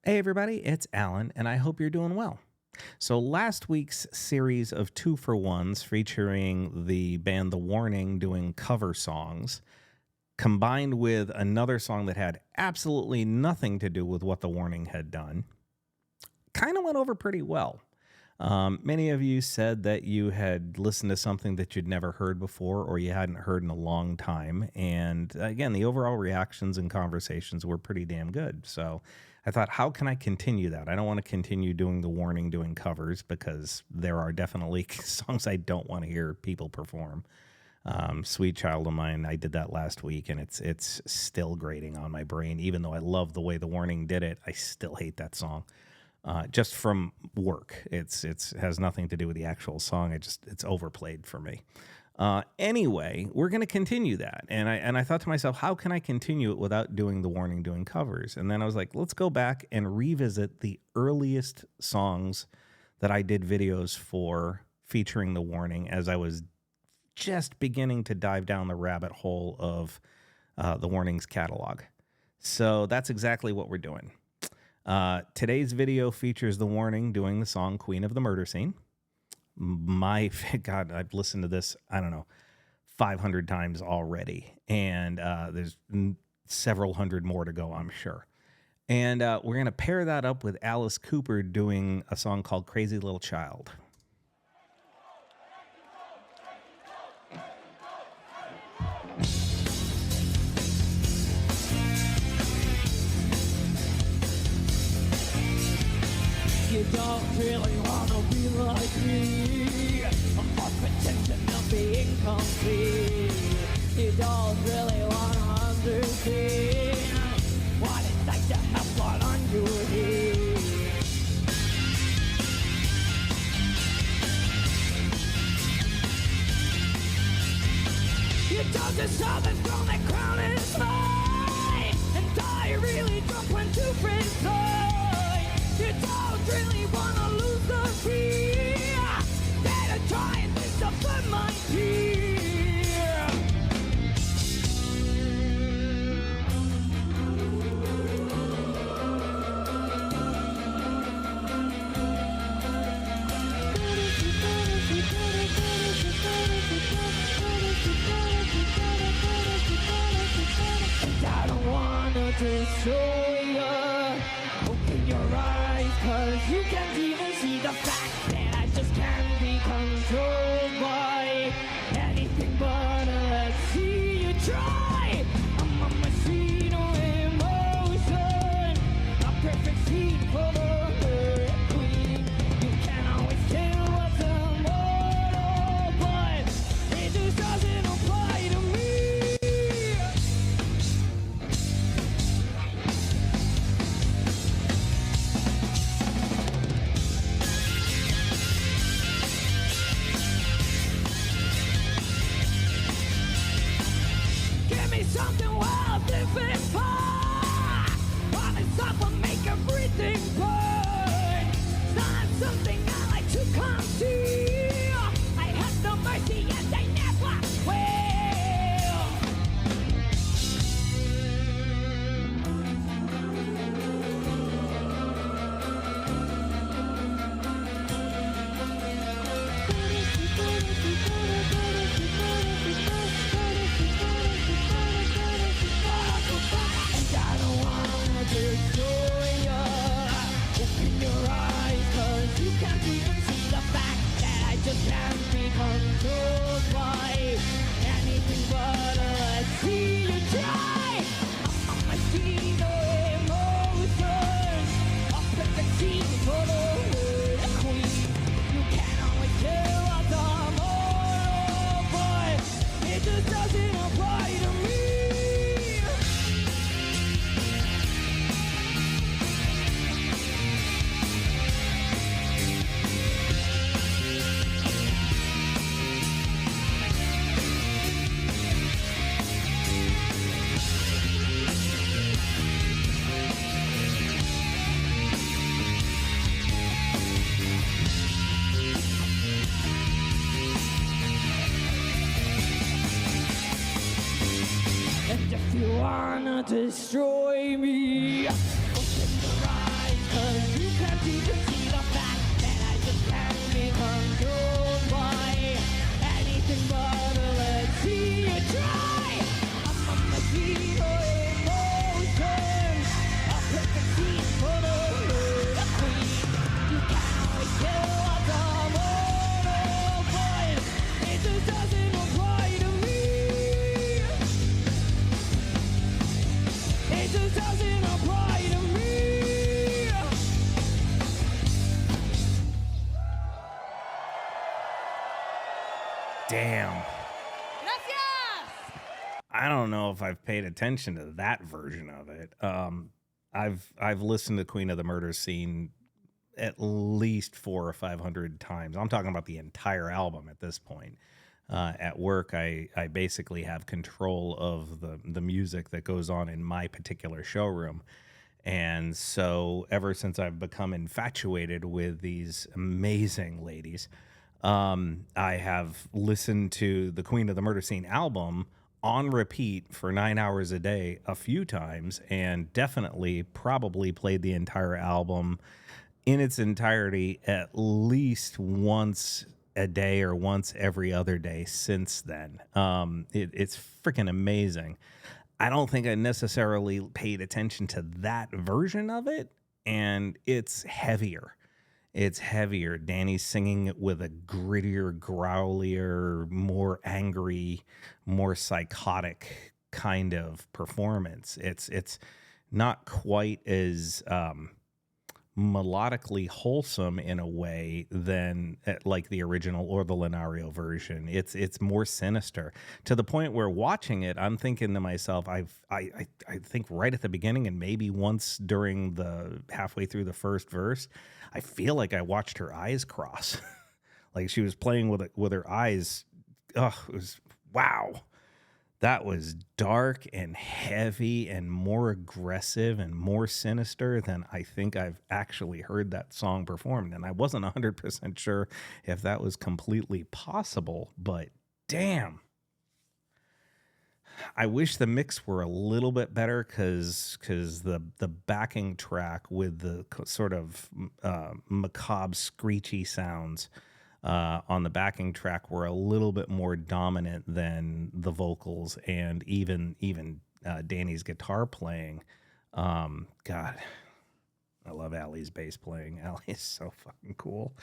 Hey everybody, it's Alan, and I hope you're doing well. So last week's series of 2-for-1s featuring the band The Warning doing cover songs, combined with another song that had absolutely nothing to do with what The Warning had done, kind of went over pretty well. Many of you said that you had listened to something that you'd never heard before or you hadn't heard in a long time. And again, the overall reactions and conversations were pretty damn good. So I thought, how can I continue that? I don't want to continue doing The Warning, doing covers, because there are definitely songs I don't want to hear people perform. Sweet Child of Mine, I did that last week, and it's still grating on my brain. Even though I love the way The Warning did it, I still hate that song. Just from work. It has nothing to do with the actual song. It's overplayed for me. Anyway, we're going to continue that. And I thought to myself, how can I continue it without doing The Warning, doing covers? And then I was like, let's go back and revisit the earliest songs that I did videos for featuring The Warning as I was just beginning to dive down the rabbit hole of The Warning's catalog. So that's exactly what we're doing. Today's video features The Warning doing the song Queen of the Murder Scene. My God, I've listened to this, 500 times already. And there's several hundred more to go, I'm sure. And we're going to pair that up with Alicecooper doing a song called Crazy Little Child. You don't really wanna be like me. I'm more pretending of being complete. You don't really wanna understand what it's like to have blood on your head. You don't deserve the throne that crown is mine. And I really don't want to resign. You don't really wanna lose the fear. Better try and discipline my fear. And I don't wanna destroy you. Open your eyes, 'cause you can't even see the fact that I just can't be controlled by anything but let's see you try. I'm a machine of emotion, a perfect scene for the queen. You can't always tell what's immortal, but it just doesn't apply to me. Something wild, living far. Promise I will make everything burn. It's not something I like to conceal. I have no mercy and I never will. And I don't wanna destroy ya. Open your eyes, 'cause you can't even see the fact that I just can't be controlled by anything but let's see you try. I'm a machine of emotions, a perfect scene for the queen. You can't always tell what's immortal, but it just doesn't apply to me. And if you wanna destroy me, open your eyes, damn. Gracias! I don't know if I've paid attention to that version of it. I've listened to Queen of the Murder Scene at least 400 or 500 times. I'm talking about the entire album at this point. At work, I basically have control of the music that goes on in my particular showroom. And so ever since I've become infatuated with these amazing ladies, I have listened to the Queen of the Murder Scene album on repeat for 9 hours a day a few times, and definitely probably played the entire album in its entirety at least once a day or once every other day since then. It's freaking amazing. I don't think I necessarily paid attention to that version of it, and it's heavier. It's heavier. Danny's singing it with a grittier, growlier, more angry, more psychotic kind of performance. It's not quite as melodically wholesome in a way than like the original or the Lenario version. It's more sinister, to the point where watching it, I'm thinking to myself, I think right at the beginning and maybe once during the halfway through the first verse, I feel like I watched her eyes cross. Like she was playing with her eyes. Oh, it was wow. That was dark and heavy and more aggressive and more sinister than I think I've actually heard that song performed. And I wasn't 100% sure if that was completely possible, but damn. I wish the mix were a little bit better because the backing track with the sort of macabre, screechy sounds on the backing track were a little bit more dominant than the vocals and even Danny's guitar playing. God, I love Allie's bass playing. Allie is so fucking cool.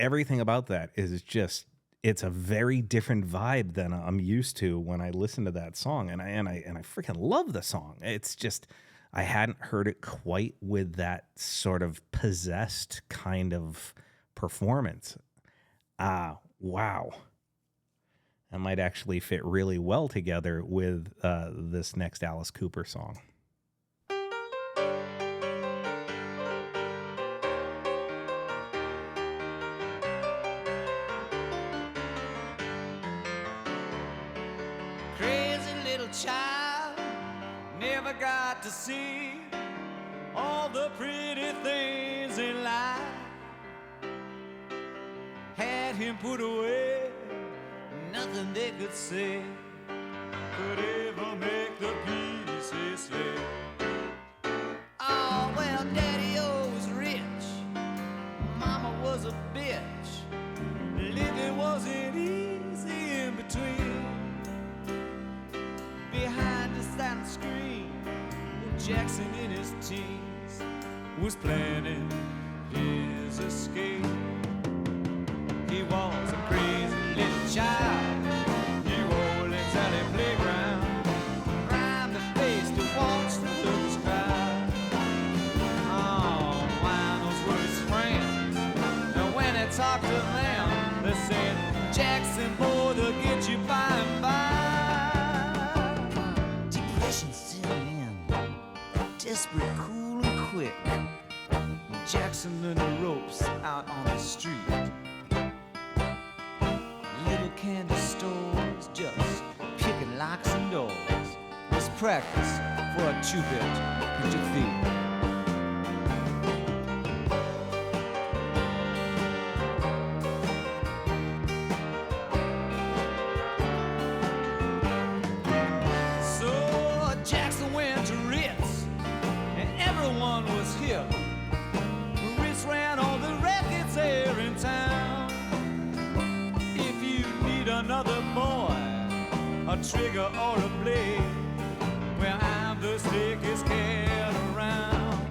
Everything about that is just, it's a very different vibe than I'm used to when I listen to that song, and I freaking love the song. It's just, I hadn't heard it quite with that sort of possessed kind of performance. Wow. That might actually fit really well together with this next Alice Cooper song. Crazy little child, never got to see all the pretty things in life. Had him put away, nothing they could say could ever make the pieces fit. Oh, well, Daddy-O was rich, Mama was a bitch, living wasn't easy in between. Behind the silent screen, Jackson in his teens was planning his escape. He was a crazy little child. He rolled inside a playground, grind the face to watch the lookers cry. Oh, why those were his friends. And when he talked to them, they said, Jackson, boy, they'll get you by and by. Depression set in, desperate, cool and quick. Jackson learned the ropes out on the street. Little candy stores, just picking locks and doors. Was practice for a two-bit picture thief. So Jackson went to Ritz, and everyone was hip. Ritz ran all the records here in town. Another boy, a trigger or a blade, well, I'm the slickest cat around.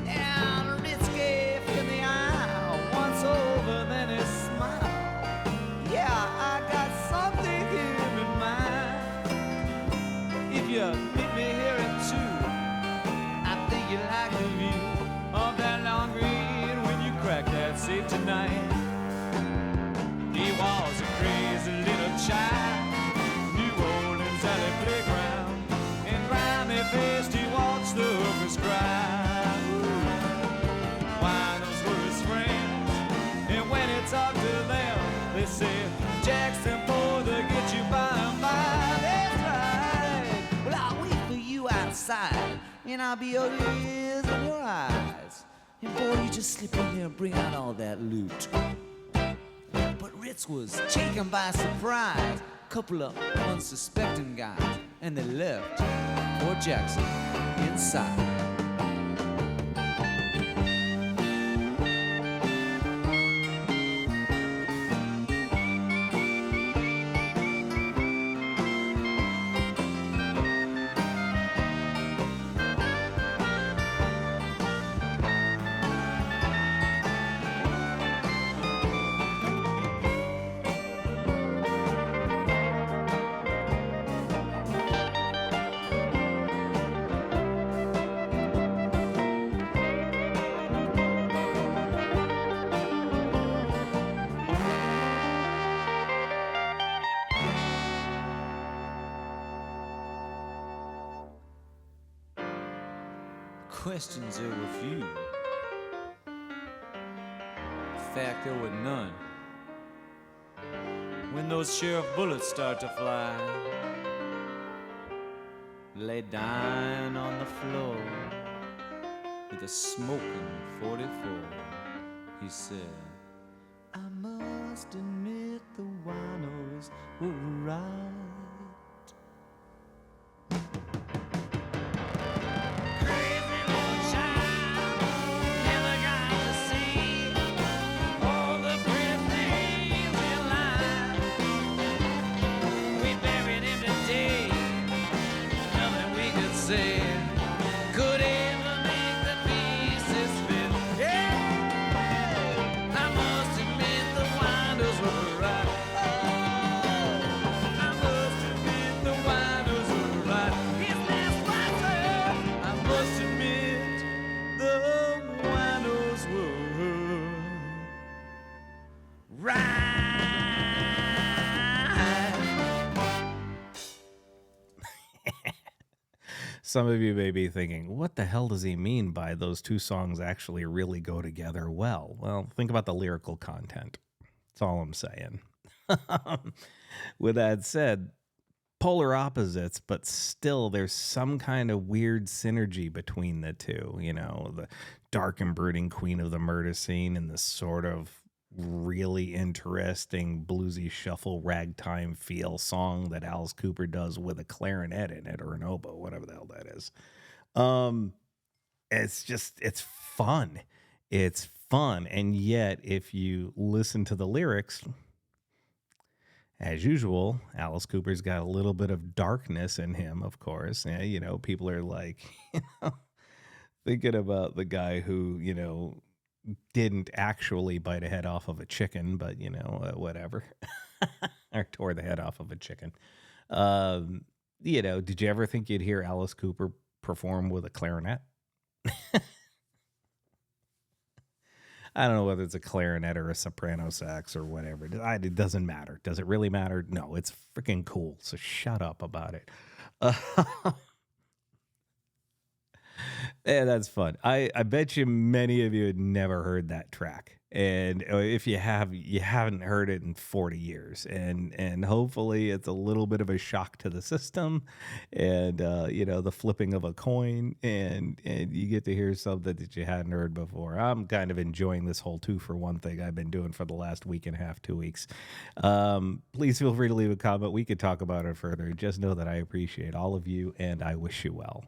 And Ritz gave him the eye once over, then he smiled. Yeah, I got something here in mind. If you meet me here at 2, I think you like the view of that long green when you crack that safe tonight. He was a and I'll be your ears and your eyes. And boy, you just slip in there and bring out all that loot. But Ritz was taken by surprise. Couple of unsuspecting guys, and they left poor Jackson inside. Questions there were few. In fact, there were none. When those sheriff bullets start to fly, lay dying on the floor with a smoking 44, he said, I must admit the winos were right. Some of you may be thinking, what the hell does he mean by those two songs actually really go together well? Well, think about the lyrical content. That's all I'm saying. With that said, polar opposites, but still there's some kind of weird synergy between the two. You know, the dark and brooding queen of the murder scene and this sort of really interesting bluesy shuffle ragtime feel song that Alice Cooper does with a clarinet in it, or an oboe, whatever the hell that is. It's fun. It's fun. And yet, if you listen to the lyrics, as usual, Alice Cooper's got a little bit of darkness in him, of course. Yeah, you know, people are like, thinking about the guy who, didn't actually bite a head off of a chicken, but, whatever. Or tore the head off of a chicken. Did you ever think you'd hear Alice Cooper perform with a clarinet? I don't know whether it's a clarinet or a soprano sax or whatever. It doesn't matter. Does it really matter? No, it's freaking cool. So shut up about it. Yeah, that's fun. I bet you many of you had never heard that track. And if you have, you haven't heard it in 40 years. And hopefully it's a little bit of a shock to the system and, the flipping of a coin. And you get to hear something that you hadn't heard before. I'm kind of enjoying this whole 2-for-1 thing I've been doing for the last week and a half, 2 weeks. Please feel free to leave a comment. We could talk about it further. Just know that I appreciate all of you and I wish you well.